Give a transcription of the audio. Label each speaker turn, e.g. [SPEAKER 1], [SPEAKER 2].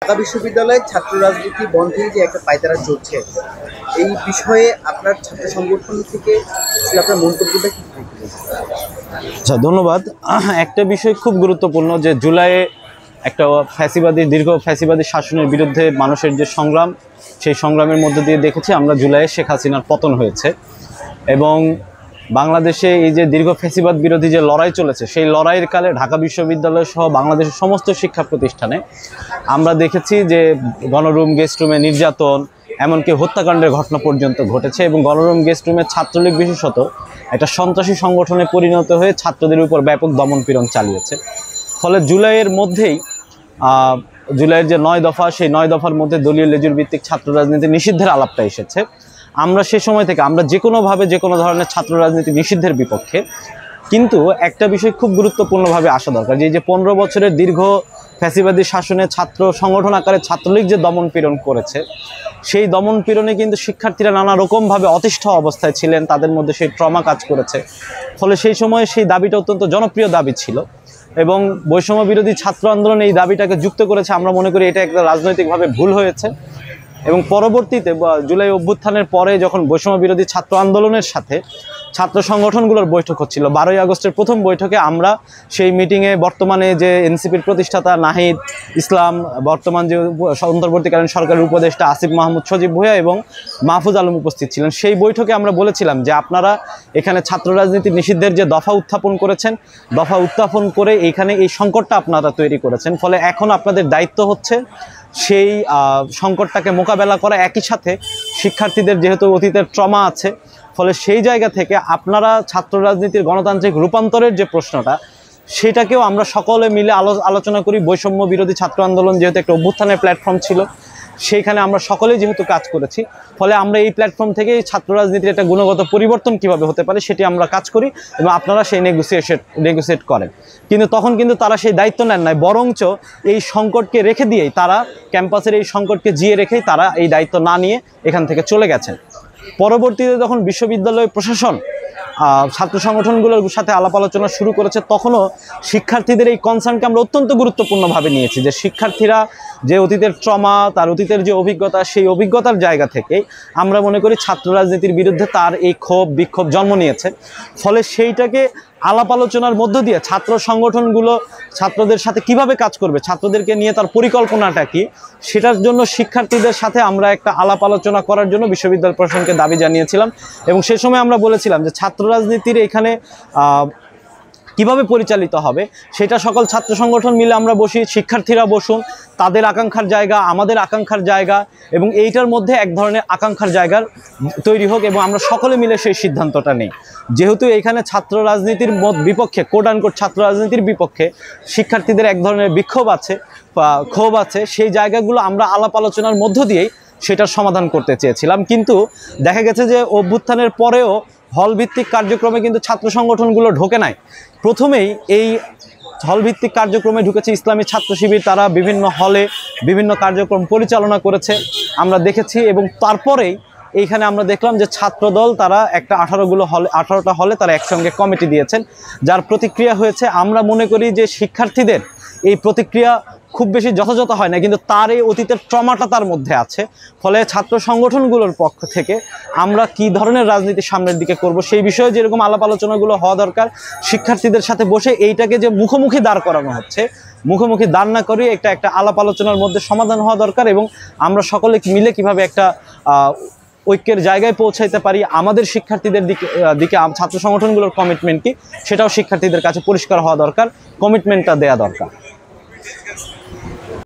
[SPEAKER 1] ঢাকা বিশ্ববিদ্যালয়ের ছাত্র রাজনীতি বন্ধের যে একটা পায়তারা চলছে, এই বিষয়ে আপনার ছাত্র সংগঠন থেকে আপনার মন্তব্যটা কি থাকবে?
[SPEAKER 2] আচ্ছা, ধন্যবাদ। একটা বিষয় খুব গুরুত্বপূর্ণ যে জুলাইয়ে একটা দীর্ঘ ফ্যাসিবাদী শাসনের বিরুদ্ধে মানুষের যে সংগ্রাম, সেই সংগ্রামের মধ্যে দিয়ে দেখেছি আমরা জুলাইয়ে শেখ হাসিনার পতন হয়েছে এবং বাংলাদেশে এই যে দীর্ঘ ফ্যাসিবাদ বিরোধী যে লড়াই চলেছে, সেই লড়াইয়ের কালে ঢাকা বিশ্ববিদ্যালয় সহ বাংলাদেশের সমস্ত শিক্ষা প্রতিষ্ঠানে আমরা দেখেছি যে গণরুম গেস্ট রুমে নির্যাতন, এমনকি হত্যাকাণ্ডের ঘটনা পর্যন্ত ঘটেছে এবং গণরুম গেস্ট রুমে ছাত্রলীগ বিশেষত একটা সন্ত্রাসী সংগঠনে পরিণত হয়ে ছাত্রদের উপর ব্যাপক দমনপীড়ন চালিয়েছে। ফলে জুলাইয়ের মধ্যেই জুলাইয়ের যে 9 দফা, সেই 9 দফার মধ্যে দলীয় লেজুর ভিত্তিক ছাত্র রাজনীতি নিষিদ্ধের আলাপটা এসেছে। আমরা সে সময় থেকে আমরা যে কোনোভাবে যে কোনো ধরনের ছাত্র রাজনীতি নিষিদ্ধের বিপক্ষে, কিন্তু একটা বিষয় খুব গুরুত্বপূর্ণভাবে আসা দরকার যে 15 বছরের দীর্ঘ ফ্যাসিবাদী শাসনে ছাত্র সংগঠন আকারে ছাত্রলীগ যে দমন পীড়ন করেছে, সেই দমন পীড়নে কিন্তু শিক্ষার্থীরা নানা রকমভাবে অতিষ্ঠ অবস্থায় ছিলেন, তাদের মধ্যে সেই ট্রমা কাজ করেছে। ফলে সেই সময়ে সেই দাবিটা অত্যন্ত জনপ্রিয় দাবি ছিল এবং বৈষম্য বিরোধী ছাত্র আন্দোলন এই দাবিটাকে যুক্ত করেছে। আমরা মনে করি এটা একটা রাজনৈতিকভাবে ভুল হয়েছে এবং পরবর্তীতে জুলাই অভ্যুত্থানের পরে যখন বৈষম্য বিরোধী ছাত্র আন্দোলনের সাথে ছাত্র সংগঠনগুলোর বৈঠক হচ্ছিল, 12ই আগস্টের প্রথম বৈঠকে আমরা সেই মিটিংয়ে বর্তমানে যে এনসিপির প্রতিষ্ঠাতা নাহিদ ইসলাম, বর্তমান যে অন্তর্বর্তীকালীন সরকারের উপদেষ্টা আসিফ মাহমুদ সজীব ভূঁইয়া এবং মাহফুজ আলম উপস্থিত ছিলেন। সেই বৈঠকে আমরা বলেছিলাম যে আপনারা এখানে ছাত্র রাজনীতি নিষিদ্ধের যে দফা উত্থাপন করেছেন, দফা উত্থাপন করে এইখানে এই সংকটটা আপনারা তৈরি করেছেন। ফলে এখন আপনাদের দায়িত্ব হচ্ছে সেই সংকটটাকে মোকাবেলা করা, একই সাথে শিক্ষার্থীদের যেহেতু অতীতের ট্রমা আছে, ফলে সেই জায়গা থেকে আপনারা ছাত্র রাজনীতির গণতান্ত্রিক রূপান্তরের যে প্রশ্নটা, সেটাকেও আমরা সকলে মিলে আলোচনা করি। বৈষম্য বিরোধী ছাত্র আন্দোলন যেহেতু একটা অভ্যুত্থানের প্ল্যাটফর্ম ছিল, সেইখানে আমরা সকলেই যেহেতু কাজ করেছি, ফলে আমরা এই প্ল্যাটফর্ম থেকে ছাত্র রাজনীতির একটা গুণগত পরিবর্তন কিভাবে হতে পারে সেটি আমরা কাজ করি এবং আপনারা সেই নেগোসিয়েট করেন। কিন্তু তখন কিন্তু তারা সেই দায়িত্ব নেন নাই, বরঞ্চ এই সংকটকে রেখে দিয়েই তারা ক্যাম্পাসের এই সংকটকে জিয়ে রেখেই তারা এই দায়িত্ব না নিয়ে এখান থেকে চলে গেছেন। পরবর্তীতে যখন বিশ্ববিদ্যালয় প্রশাসন ছাত্র সংগঠনগুলোর সাথে আলাপ আলোচনা শুরু করেছে, তখনও শিক্ষার্থীদের এই কনসার্নকে আমরা অত্যন্ত গুরুত্বপূর্ণভাবে নিয়েছি যে শিক্ষার্থীরা যে অতীতের ট্রমা, তার অতীতের যে অভিজ্ঞতা, সেই অভিজ্ঞতার জায়গা থেকে আমরা মনে করি ছাত্র রাজনীতির বিরুদ্ধে তার এই ক্ষোভ বিক্ষোভ জন্ম নিয়েছে। ফলে সেইটাকে আলাপ আলোচনার মধ্য দিয়ে ছাত্র সংগঠনগুলো ছাত্রদের সাথে কিভাবে কাজ করবে, ছাত্রদেরকে নিয়ে তার পরিকল্পনাটা কি, সেটার জন্য শিক্ষার্থীদের সাথে আমরা একটা আলাপ আলোচনা করার জন্য বিশ্ববিদ্যালয় প্রশাসনকে দাবি জানিয়েছিলাম এবং সে সময় আমরা বলেছিলাম যে ছাত্র রাজনীতির এখানে কিভাবে পরিচালিত হবে সেটা সকল ছাত্র সংগঠন মিলে আমরা বসি, শিক্ষার্থীরা বসুন, তাদের আকাঙ্ক্ষার জায়গা, আমাদের আকাঙ্ক্ষার জায়গা এবং এইটার মধ্যে এক ধরনের আকাঙ্ক্ষার জায়গার তৈরি হোক এবং আমরা সকলে মিলে সেই সিদ্ধান্তটা নেই। যেহেতু এখানে ছাত্র রাজনীতির বিপক্ষে, কোট আনকোট ছাত্র রাজনীতির বিপক্ষে শিক্ষার্থীদের এক ধরনের বিক্ষোভ আছে, ক্ষোভ আছে, সেই জায়গাগুলো আমরা আলাপ আলোচনার মধ্য দিয়েই সেটার সমাধান করতে চেয়েছিলাম। কিন্তু দেখা গেছে যে অভ্যুত্থানের পরেও হলভিত্তিক কার্যক্রমে কিন্তু ছাত্র সংগঠনগুলো ঢোকে নাই। প্রথমেই এই হলভিত্তিক কার্যক্রমে ঢুকেছে ইসলামী ছাত্র শিবির, তারা বিভিন্ন হলে বিভিন্ন কার্যক্রম পরিচালনা করেছে আমরা দেখেছি এবং তারপরেই এইখানে আমরা দেখলাম যে ছাত্রদল তারা একটা 18টা হলে তারা একসঙ্গে কমিটি দিয়েছেন, যার প্রতিক্রিয়া হয়েছে। আমরা মনে করি যে শিক্ষার্থীদের এই প্রতিক্রিয়া খুব বেশি যথাযথ হয় না, কিন্তু তার এই অতীতের ট্রমাটা তার মধ্যে আছে। ফলে ছাত্র সংগঠনগুলোর পক্ষ থেকে আমরা কি ধরনের রাজনীতি সামনের দিকে করব সেই বিষয়ে যেরকম আলাপ আলোচনাগুলো হওয়া দরকার, শিক্ষার্থীদের সাথে বসে এইটাকে যে মুখোমুখি দাঁড় করানো হচ্ছে, মুখোমুখি দাঁড় না করে একটা আলাপ আলোচনার মধ্যে সমাধান হওয়া দরকার এবং আমরা সকলে মিলে কিভাবে একটা ঐক্যের জায়গায় পৌঁছাইতে পারি, আমাদের শিক্ষার্থীদের দিকে ছাত্র সংগঠনগুলোর কমিটমেন্ট কি সেটাও শিক্ষার্থীদের কাছে পরিষ্কার হওয়া দরকার, কমিটমেন্টটা দেওয়া দরকার।